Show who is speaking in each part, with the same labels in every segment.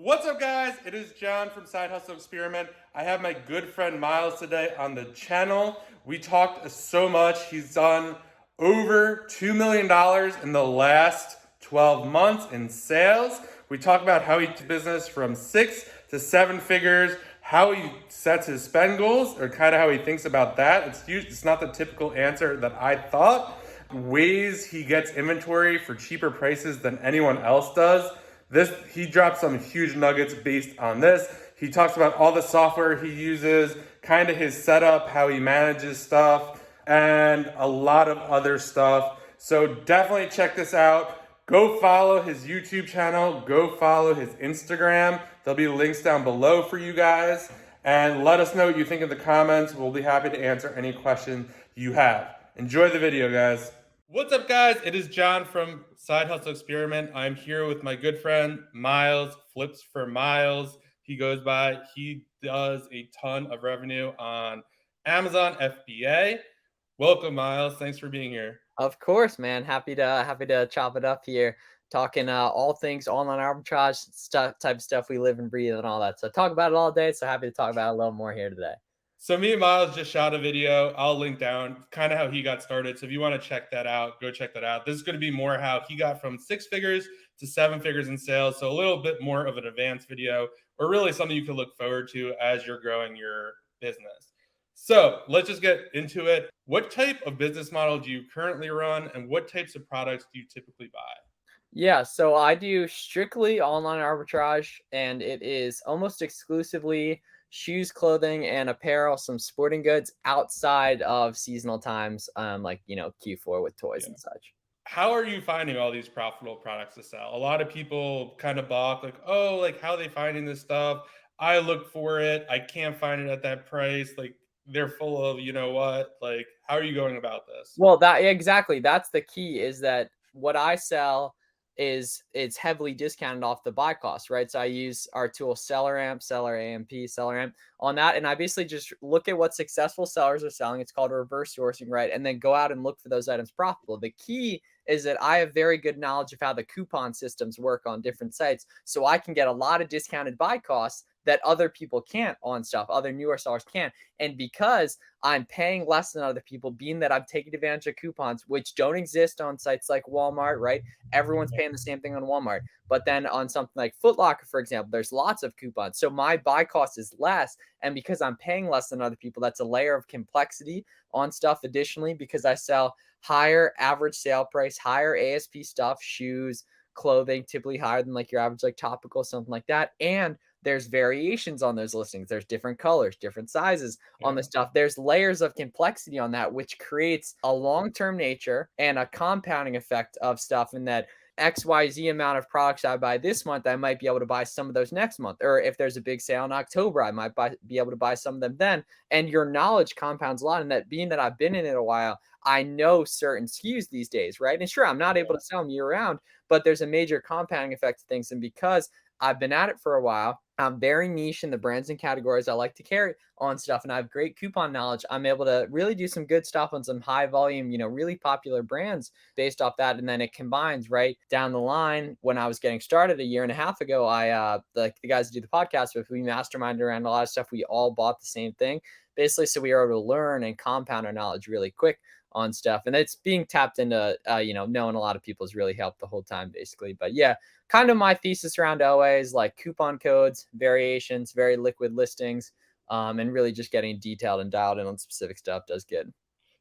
Speaker 1: What's up, guys? It is John from Side Hustle Experiment. I have my good friend Miles today on the channel. We talked so much. He's done over $2 million in the last 12 months in sales. We talk about how he did business from 6 to 7 figures, how he sets his spend goals, or kind of how he thinks about that. It's not the typical answer that I thought. Ways he gets inventory for cheaper prices than anyone else does. He dropped some huge nuggets based on this. He talks about all the software he uses, kind of his setup, how he manages stuff, and a lot of other stuff. So definitely check this out. Go follow his YouTube channel. Go follow his Instagram. There'll be links down below for you guys. And let us know what you think in the comments. We'll be happy to answer any question you have. Enjoy the video, guys. What's up, guys? It is John from Side Hustle Experiment. I'm here with my good friend Miles, Flips4Miles. He does a ton of revenue on Amazon FBA. Welcome, Miles. Thanks for being here.
Speaker 2: Of course, man. Happy to chop it up here, talking all things online arbitrage type of stuff we live and breathe and all that. So talk about it all day. So happy to talk about it a little more here today.
Speaker 1: So me and Miles just shot a video. I'll link down kind of how he got started. So if you want to check that out, go check that out. This is going to be more how he got from 6 figures to 7 figures in sales. So a little bit more of an advanced video, or really something you can look forward to as you're growing your business. So let's just get into it. What type of business model do you currently run, and what types of products do you typically buy?
Speaker 2: Yeah, so I do strictly online arbitrage, and it is almost exclusively shoes, clothing, and apparel, some sporting goods outside of seasonal times, like Q4 with toys and such.
Speaker 1: How are you finding all these profitable products to sell? A lot of people kind of balk, like, oh, like how are they finding this stuff? I look for it. I can't find it at that price. Like they're full of, you know what? Like, how are you going about this?
Speaker 2: Well, exactly. That's the key, is that what I sell is it's heavily discounted off the buy cost, right? So I use our tool SellerAmp, Seller AMP, SellerAmp on that. And I basically just look at what successful sellers are selling. It's called reverse sourcing, right? And then go out and look for those items profitable. The key is that I have very good knowledge of how the coupon systems work on different sites. So I can get a lot of discounted buy costs that other people can't on stuff, other newer sellers can't. And because I'm paying less than other people, being that I'm taking advantage of coupons, which don't exist on sites like Walmart, right? Everyone's paying the same thing on Walmart. But then on something like Foot Locker, for example, there's lots of coupons. So my buy cost is less. And because I'm paying less than other people, that's a layer of complexity on stuff. Additionally, because I sell higher average sale price, higher ASP stuff, shoes, clothing, typically higher than like your average, like topical, something like that. And there's variations on those listings. There's different colors, different sizes on the stuff. There's layers of complexity on that, which creates a long-term nature and a compounding effect of stuff, in that XYZ amount of products I buy this month, I might be able to buy some of those next month. Or if there's a big sale in October, I might be able to buy some of them then. And your knowledge compounds a lot. And that, being that I've been in it a while, I know certain SKUs these days, right? And sure, I'm not able to sell them year round, but there's a major compounding effect to things. And because I've been at it for a while, I'm very niche in the brands and categories I like to carry on stuff, and I have great coupon knowledge. I'm able to really do some good stuff on some high volume, really popular brands based off that. And then it combines right down the line. When I was getting started a year and a half ago, the guys who do the podcast with, we masterminded around a lot of stuff. We all bought the same thing basically. So we were able to learn and compound our knowledge really quick on stuff. And it's being tapped into, knowing a lot of people has really helped the whole time basically. But yeah, kind of my thesis around OA is like coupon codes, variations, very liquid listings, and really just getting detailed and dialed in on specific stuff does good.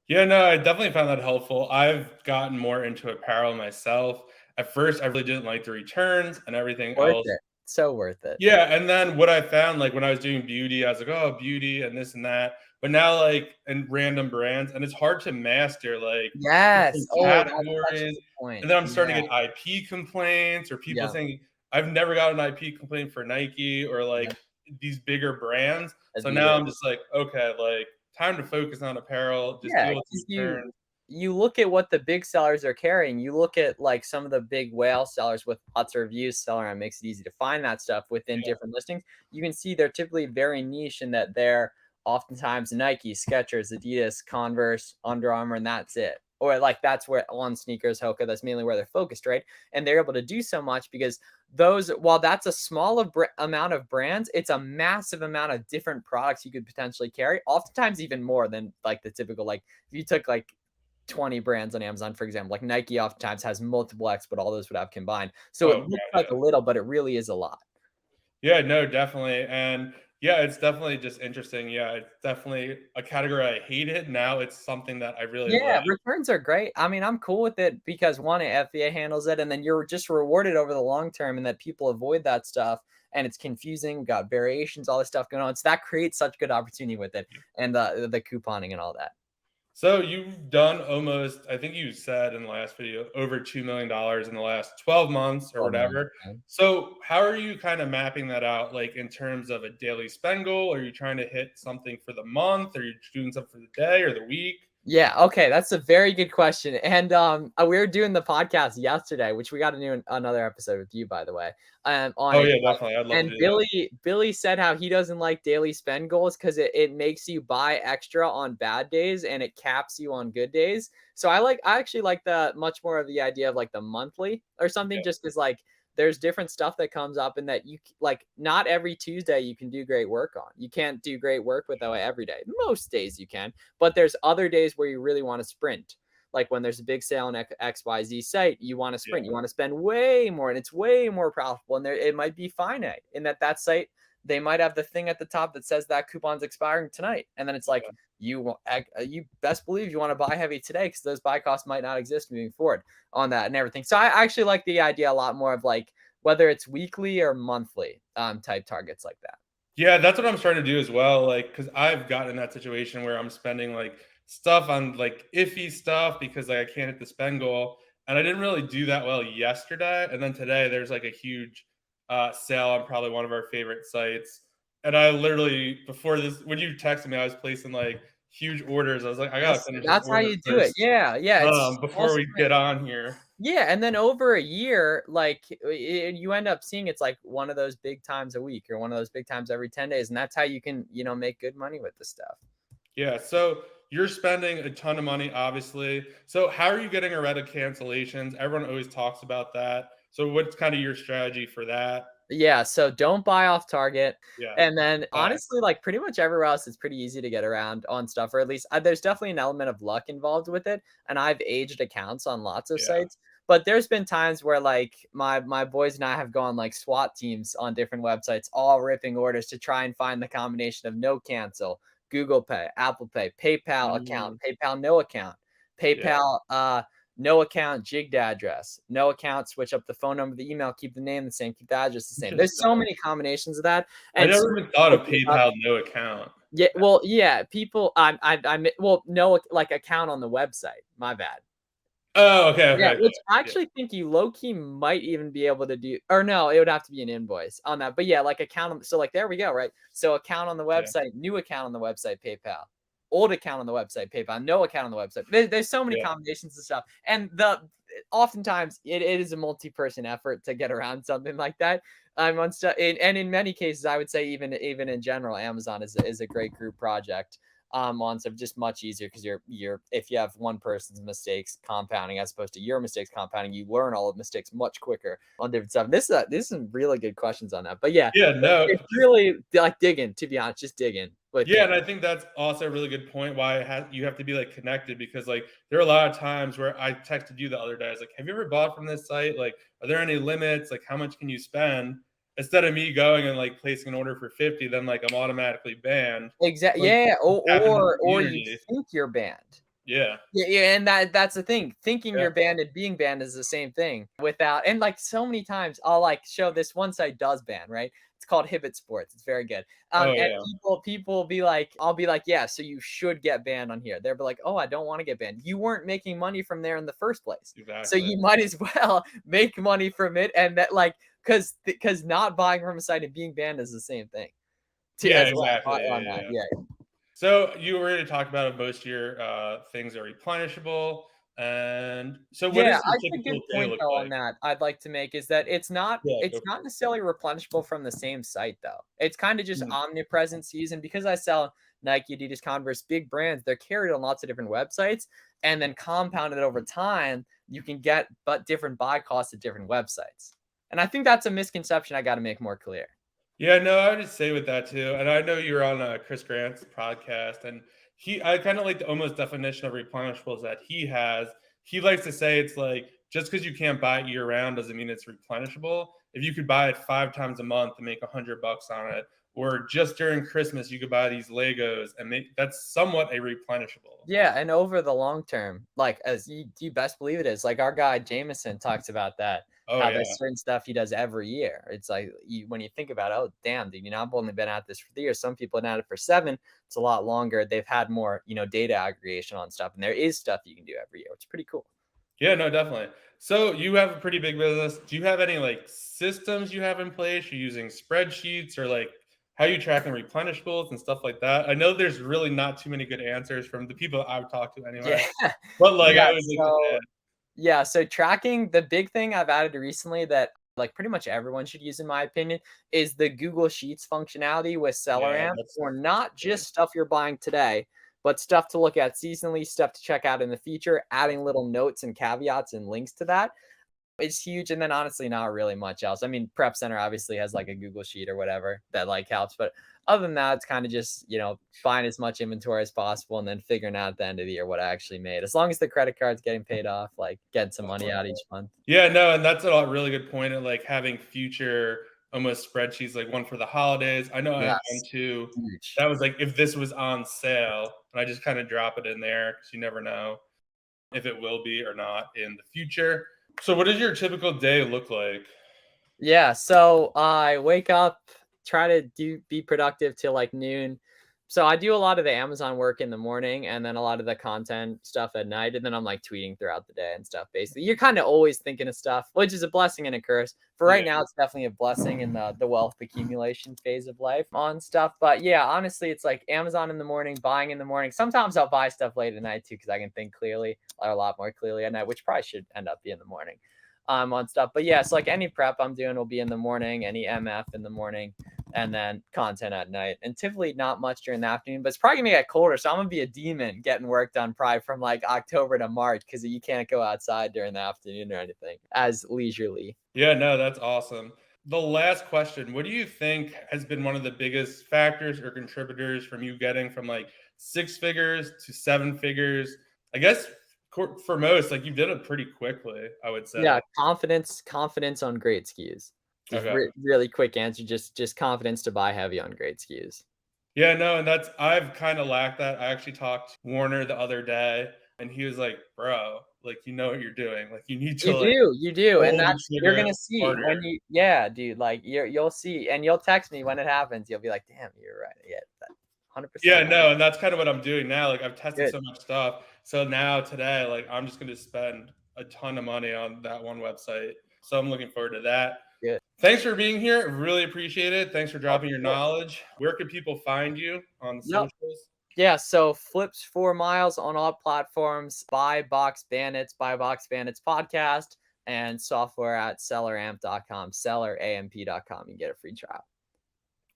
Speaker 1: Yeah, no, I definitely found that helpful. I've gotten more into apparel myself. At first, I really didn't like the returns and everything
Speaker 2: Worth
Speaker 1: else.
Speaker 2: it. So worth it.
Speaker 1: Yeah, and then what I found, like when I was doing beauty, I was like, oh, beauty and this and that. But now, like in random brands, and it's hard to master like
Speaker 2: Yes.
Speaker 1: different
Speaker 2: Oh, that's such a
Speaker 1: categories.
Speaker 2: good point.
Speaker 1: And then I'm starting
Speaker 2: Yeah.
Speaker 1: to get IP complaints, or people
Speaker 2: Yeah.
Speaker 1: saying I've never got an IP complaint for Nike or
Speaker 2: Yeah.
Speaker 1: like these bigger brands. So now
Speaker 2: Adidas.
Speaker 1: I'm just like, okay, like time to focus on apparel, just
Speaker 2: Yeah,
Speaker 1: deal with
Speaker 2: because
Speaker 1: returns.
Speaker 2: you look at what the big sellers are carrying. You look at like some of the big whale sellers with lots of reviews. Seller makes it easy to find that stuff within different listings. You can see they're typically very niche in that they're oftentimes Nike, Skechers, Adidas, Converse, Under Armour, and that's it. or like that's where on sneakers, Hoka, that's mainly where they're focused, right? And they're able to do so much because those, while that's a small amount of brands, it's a massive amount of different products you could potentially carry, oftentimes even more than like the typical, like if you took like 20 brands on Amazon, for example, like Nike oftentimes has multiple X, but all those would have combined. So it
Speaker 1: Oh,
Speaker 2: looks
Speaker 1: God,
Speaker 2: like a little, but it really is a lot.
Speaker 1: yeah, no, definitely. And yeah, it's definitely just interesting. Yeah, it's definitely a category I hated. Now it's something that I really
Speaker 2: Yeah,
Speaker 1: love.
Speaker 2: returns are great. I mean, I'm cool with it because one, FBA handles it, and then you're just rewarded over the long term, and that people avoid that stuff. And it's confusing, got variations, all this stuff going on. So that creates such good opportunity with it, and the couponing and all that.
Speaker 1: So you've done almost, I think you said in the last video, over $2 million in the last 12 months or
Speaker 2: Oh man.
Speaker 1: whatever. So how are you kind of mapping that out, like in terms of a daily spend goal? Are you trying to hit something for the month? Are you doing something for the day or the week?
Speaker 2: Yeah, okay, that's a very good question. And we were doing the podcast yesterday, which we got to do another episode with you, by the way, on
Speaker 1: Oh
Speaker 2: it.
Speaker 1: yeah, definitely. I'd love to
Speaker 2: And
Speaker 1: do that.
Speaker 2: Billy said how he doesn't like daily spend goals because it makes you buy extra on bad days and it caps you on good days. So I actually like the much more of the idea of like the monthly or something,
Speaker 1: Yeah,
Speaker 2: just because like there's different stuff that comes up and that you like not every Tuesday you can do great work on. You can't do great work with that every day. Most days you can, but there's other days where you really want to sprint. Like when there's a big sale on XYZ site, you want to sprint,
Speaker 1: yeah,
Speaker 2: you want to spend way more and it's way more profitable. And there it might be finite in that site, they might have the thing at the top that says that coupon's expiring tonight. And then it's like,
Speaker 1: yeah.
Speaker 2: you best believe you want to buy heavy today because those buy costs might not exist moving forward on that and everything. So I actually like the idea a lot more of like whether it's weekly or monthly type targets like that.
Speaker 1: Yeah, that's what I'm starting to do as well. Like, because I've gotten in that situation where I'm spending like stuff on like iffy stuff because like I can't hit the spend goal, and I didn't really do that well yesterday. And then today there's like a huge sale on probably one of our favorite sites, and I literally before this when you texted me, I was placing like huge orders. I was like, I gotta finish this
Speaker 2: That's how
Speaker 1: order
Speaker 2: you do it.
Speaker 1: first
Speaker 2: Yeah, yeah. It's
Speaker 1: before
Speaker 2: also
Speaker 1: we get on here.
Speaker 2: yeah, and then over a year, like you end up seeing it's like one of those big times a week or one of those big times every 10 days. And that's how you can, make good money with the stuff.
Speaker 1: Yeah, so you're spending a ton of money, obviously. So how are you getting rid of cancellations? Everyone always talks about that. So what's kind of your strategy for that?
Speaker 2: Yeah, so don't buy off target.
Speaker 1: Yeah,
Speaker 2: And then
Speaker 1: facts.
Speaker 2: honestly, like pretty much everywhere else, it's pretty easy to get around on stuff, or at least there's definitely an element of luck involved with it. And I've aged accounts on lots of
Speaker 1: Yeah.
Speaker 2: sites, but there's been times where like my boys and I have gone like SWAT teams on different websites, all ripping orders to try and find the combination of no cancel, Google Pay, Apple Pay, PayPal account,
Speaker 1: Mm,
Speaker 2: PayPal no account,
Speaker 1: yeah.
Speaker 2: PayPal no account, jigged address. No account, switch up the phone number, the email, keep the name the same, keep the address the same. There's so
Speaker 1: Interesting.
Speaker 2: many combinations of that,
Speaker 1: I
Speaker 2: and so
Speaker 1: never even
Speaker 2: many
Speaker 1: thought
Speaker 2: people
Speaker 1: of
Speaker 2: give up.
Speaker 1: PayPal no account.
Speaker 2: Yeah, well, yeah, people. Well, no, like account on the website. My bad.
Speaker 1: Oh, okay,
Speaker 2: Yeah,
Speaker 1: okay, okay.
Speaker 2: which I
Speaker 1: Yeah,
Speaker 2: actually think you low key might even be able to do, or no, it would have to be an invoice on that. But yeah, like account. So like there we go, right? So account on the
Speaker 1: yeah,
Speaker 2: website, new account on the website, PayPal, old account on the website, PayPal, no account on the website. There's so many
Speaker 1: yeah.
Speaker 2: combinations of stuff, and oftentimes it is a multi-person effort to get around something like that. I'm on stuff, and in many cases, I would say even in general, Amazon is a great group project on stuff, just much easier because you're if you have one person's mistakes compounding as opposed to your mistakes compounding, you learn all the mistakes much quicker on different stuff. This is some really good questions on that, but yeah,
Speaker 1: Yeah, no,
Speaker 2: it's really like digging, to be honest, just digging with
Speaker 1: yeah,
Speaker 2: can.
Speaker 1: and I think that's also a really good point why you have to be like connected because like there are a lot of times where I texted you the other day. I was like, "Have you ever bought from this site? Like, are there any limits? Like, how much can you spend?" Instead of me going and like placing an order for 50, then like I'm automatically banned.
Speaker 2: Exactly.
Speaker 1: Like
Speaker 2: Yeah,
Speaker 1: happens in the
Speaker 2: or you
Speaker 1: community.
Speaker 2: think you're banned.
Speaker 1: Yeah.
Speaker 2: Yeah, yeah, and that's the thing. Thinking
Speaker 1: Yeah.
Speaker 2: you're banned and being banned is the same thing. Without and like so many times, I'll like show this one site does ban, right? It's called Hibbit Sports. It's very good.
Speaker 1: Oh
Speaker 2: And
Speaker 1: yeah.
Speaker 2: people will be like, I'll be like, yeah, so you should get banned on here. They'll be like, oh, I don't want to get banned. You weren't making money from there in the first place, so
Speaker 1: Exactly.
Speaker 2: you might as well make money from it. And that like because not buying from a site and being banned is the same thing. To
Speaker 1: Yeah,
Speaker 2: as well
Speaker 1: exactly. Yeah,
Speaker 2: on
Speaker 1: yeah,
Speaker 2: that,
Speaker 1: yeah.
Speaker 2: yeah.
Speaker 1: So you already talked about most of your things are replenishable. And so what
Speaker 2: Yeah,
Speaker 1: does your
Speaker 2: a
Speaker 1: typical
Speaker 2: good
Speaker 1: day
Speaker 2: point
Speaker 1: look
Speaker 2: though on
Speaker 1: like?
Speaker 2: that I'd like to make is that
Speaker 1: Yeah,
Speaker 2: it's
Speaker 1: go
Speaker 2: not necessarily replenishable from the same site though. It's kind of just
Speaker 1: for it.
Speaker 2: omnipresent season because I sell Nike, Adidas, Converse, big brands. They're carried on lots of different websites. and then compound it over time, you can get but different buy costs at different websites. And I think that's a misconception I got to make more clear.
Speaker 1: Yeah, no, I would just say with that too. And I know you're on Chris Grant's podcast, and I kind of like the almost definition of replenishables that he has. He likes to say it's like just because you can't buy it year round doesn't mean it's replenishable. If you could buy it 5 times a month and make $100 on it, or just during Christmas you could buy these Legos and make that's somewhat a replenishable.
Speaker 2: Yeah, and over the long term, like as you best believe it is. Like our guy Jameson talks about that.
Speaker 1: Oh
Speaker 2: How
Speaker 1: yeah.
Speaker 2: there's certain stuff he does every year. It's like when you think about, oh damn, dude, I've only been at this for 3 years. Some people have been at it for 7. It's a lot longer. They've had more, data aggregation on stuff, and there is stuff you can do every year, which is pretty cool.
Speaker 1: Yeah, no, definitely. So you have a pretty big business. Do you have any like systems you have in place? You're using spreadsheets or like how you tracking replenishables and stuff like that? I know there's really not too many good answers from the people I've talked to anyway.
Speaker 2: Yeah.
Speaker 1: But like
Speaker 2: Yeah,
Speaker 1: I was like,
Speaker 2: Yeah, so tracking, the big thing I've added recently that like pretty much everyone should use in my opinion is the Google Sheets functionality with
Speaker 1: yeah,
Speaker 2: SellerAmp
Speaker 1: that's
Speaker 2: for not just stuff you're buying today, but stuff to look at seasonally, stuff to check out in the future, adding little notes and caveats and links to that. It's huge. And then honestly, not really much else. I mean, Prep Center obviously has like a Google Sheet or whatever that like helps. But other than that, it's kind of just, find as much inventory as possible and then figuring out at the end of the year what I actually made. As long as the credit card's getting paid off, like getting some money out each month.
Speaker 1: yeah, no, and that's a really good point of like having future almost spreadsheets, like one for the holidays. I know I have one
Speaker 2: Yes.
Speaker 1: too.
Speaker 2: Huge.
Speaker 1: That was like if this was on sale, and I just kind of drop it in there because you never know if it will be or not in the future. So what does your typical day look like?
Speaker 2: Yeah, so I wake up, try to be productive till like noon. So I do a lot of the Amazon work in the morning and then a lot of the content stuff at night. And then I'm like tweeting throughout the day and stuff. Basically, you're kind of always thinking of stuff, which is a blessing and a curse. For right
Speaker 1: Yeah.
Speaker 2: now, it's definitely a blessing in the wealth accumulation phase of life on stuff. But yeah, honestly, it's like Amazon in the morning, buying in the morning. Sometimes I'll buy stuff late at night too because I can think clearly, or a lot more clearly at night, which probably should end up being in the morning. On stuff. But yeah, so like any prep I'm doing will be in the morning, any MF in the morning, and then content at night. And typically not much during the afternoon, but it's probably gonna get colder. So I'm gonna be a demon getting work done probably from like October to March because you can't go outside during the afternoon or anything as leisurely.
Speaker 1: Yeah, no, that's awesome. The last question, what do you think has been one of the biggest factors or contributors from you getting from like 6 figures to 7 figures? I guess for most, like you did it pretty quickly, I would say.
Speaker 2: Yeah, confidence on great SKUs. Just
Speaker 1: Okay.
Speaker 2: really quick answer, just confidence to buy heavy on great SKUs.
Speaker 1: Yeah, no, and I've kind of lacked that. I actually talked to Warner the other day, and he was like, "Bro, like you know what you're doing. Like you need to like
Speaker 2: You do, and
Speaker 1: pull the
Speaker 2: that's you're
Speaker 1: trigger
Speaker 2: gonna see
Speaker 1: harder."
Speaker 2: when yeah, dude, like you'll see, and you'll text me when it happens. You'll be like, damn, you're right. Yeah, 100%.
Speaker 1: Yeah, no, and that's kind of what I'm doing now. Like I've tested
Speaker 2: Good.
Speaker 1: so much stuff, so now today, like I'm just going to spend a ton of money on that one website. So I'm looking forward to that.
Speaker 2: Good.
Speaker 1: Thanks for being here. Really appreciate it. Thanks for dropping your
Speaker 2: course.
Speaker 1: knowledge. Where can people find you on the
Speaker 2: Yep.
Speaker 1: socials?
Speaker 2: Yeah, so Flips4Miles on all platforms. Buy Box Bandits podcast, and software at selleramp.com, selleramp.com. You can get a free trial.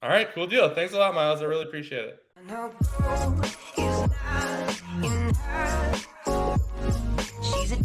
Speaker 1: All right, cool deal. Thanks a lot, Miles. I really appreciate it.
Speaker 3: I know gold is not enough. She's a